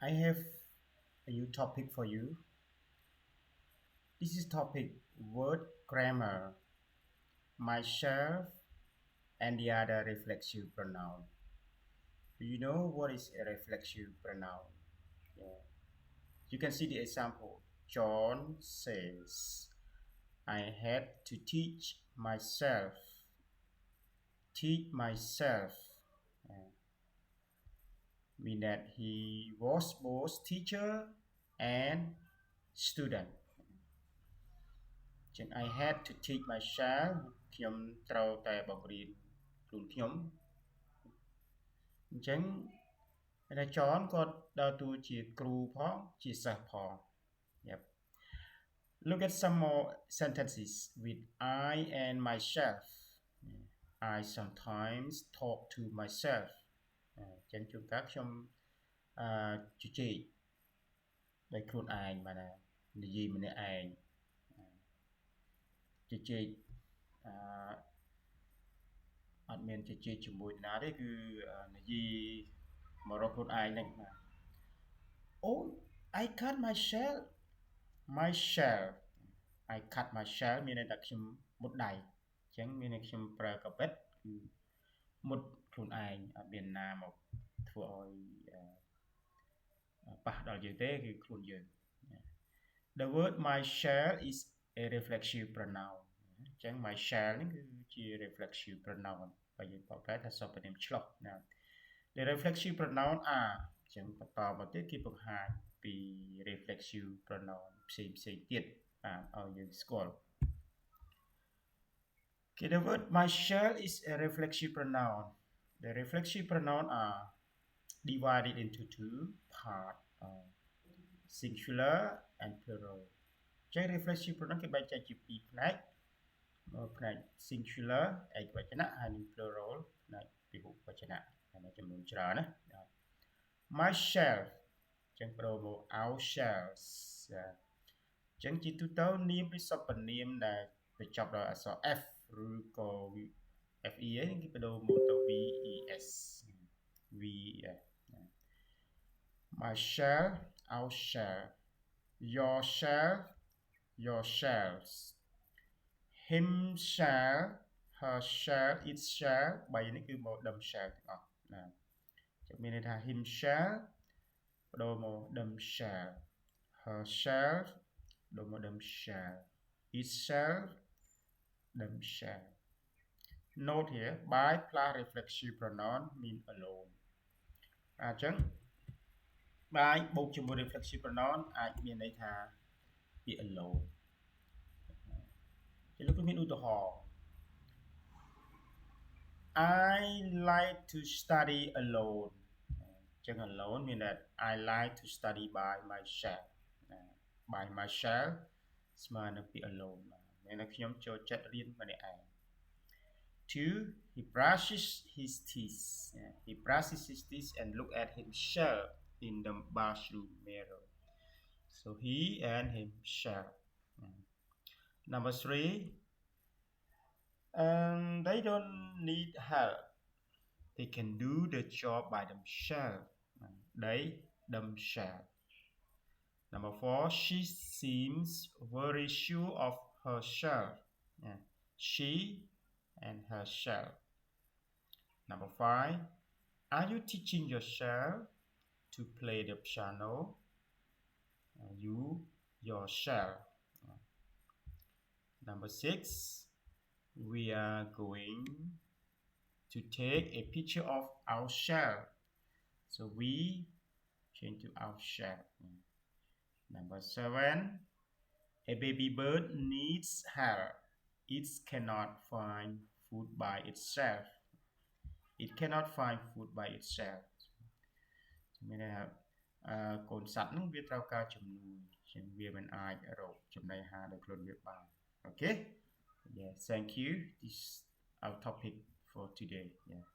I have a new topic for you. This is topic word grammar, myself, and the other reflexive pronoun. Do you know what is a reflexive pronoun? Yeah. You can see the example. John says, I had to teach myself. Teach myself. Yeah. Mean that he was both teacher and student. I had to teach myself ខ្ញុំត្រូវតែបង្រៀនខ្លួនខ្ញុំអញ្ចឹងតែ John គាត់ដើរតួជាគ្រូផងជាសិស្សផង Yep. Look at some more sentences with I and myself. I sometimes talk to myself. អញ្ចឹងជួនកាលខ្ញុំជជែកដោយខ្លួនឯងបាទណានិយាយម្នាក់ឯងជជែកអត់មានជជែកជាមួយណាទេគឺនិយាយមករកខ្លួនឯងហ្នឹងបាទ Oh I cut my shell I cut my shell មានន័យថាខ្ញុំមុតដៃអញ្ចឹងមានន័យខ្ញុំប្រើកាពិតគឺមុតខ្លួនឯងអត់មានណាមកធ្វើឲ្យប៉ះដល់យើងទេគឺខ្លួនយើង The word my shell is a reflexive pronoun អញ្ចឹង my shell នេះគឺជា reflexive pronoun បើយើងបកប្រែថាសព្វនាមឆ្លុះណា The reflexive pronoun are អញ្ចឹងបន្តមកទៀតគេបង្ហាញពី reflexive pronoun ផ្សេងទៀតបាទឲ្យយើងស្គាល់ Okay, the word my shell is a reflexive pronoun. The reflexive pronoun are divided into two parts, singular and plural. ចឹង reflexive pronoun គេបែងចែកជាពីរផ្នែកផ្នែក singular ឯកវចនៈហើយនិង plural ផ្នែកពហុវចនៈហើយចំនួនច្រើនណា My shell ចឹងប្រូមក our shells ចឹងជាទូទៅនាមឬសព្វនាមដែលបញ្ចប់ដោយអក្សរ F ឬក៏ FE ហ្នឹងគេបដូរមកទៅ VES VES My shell our shell your shell your shells him shall her shall its shall 3នេះគឺមកដើម shall ទាំងអស់ណាចាំមានន័យថា him shall បដូរមកដើម shall her shall បដូរមកដើម shall its shall ដើម shall Note here by plus reflexive pronoun mean alone អញ្ចឹងby បូកជាមួយ reflexive pronoun អាចមានន័យថាពាក្យ alone ជាលោកមានឧទាហរណ៍ I like to study alone ចឹង alone មានន័យ I like to study by myself by myself ស្មើនឹងពាក្យ alone មានន័យខ្ញុំចូលចិត្តរៀនម្នាក់ឯង Two, he brushes his teeth. He brushes his teeth and look at himself in the bathroom mirror. So he and himself. Number three, they don't need help. They can do the job by themselves. They themselves. Number four, she seems very sure of herself. She and herself. Number five, are you teaching yourself to play the piano? You yourself. Number six, we are going to take a picture of ourselves. So we change to ourselves. Number seven, a baby bird needs help. It cannot find food by itself. It cannot find food by itself. មានន័យថាកូនសត្វហ្នឹងវាត្រូវការជំនួយជាងវាមិនអាចរកចំណីអាហារដោយខ្លួនវាបាន Okay? Yeah, thank you. This is our topic for today. Yeah.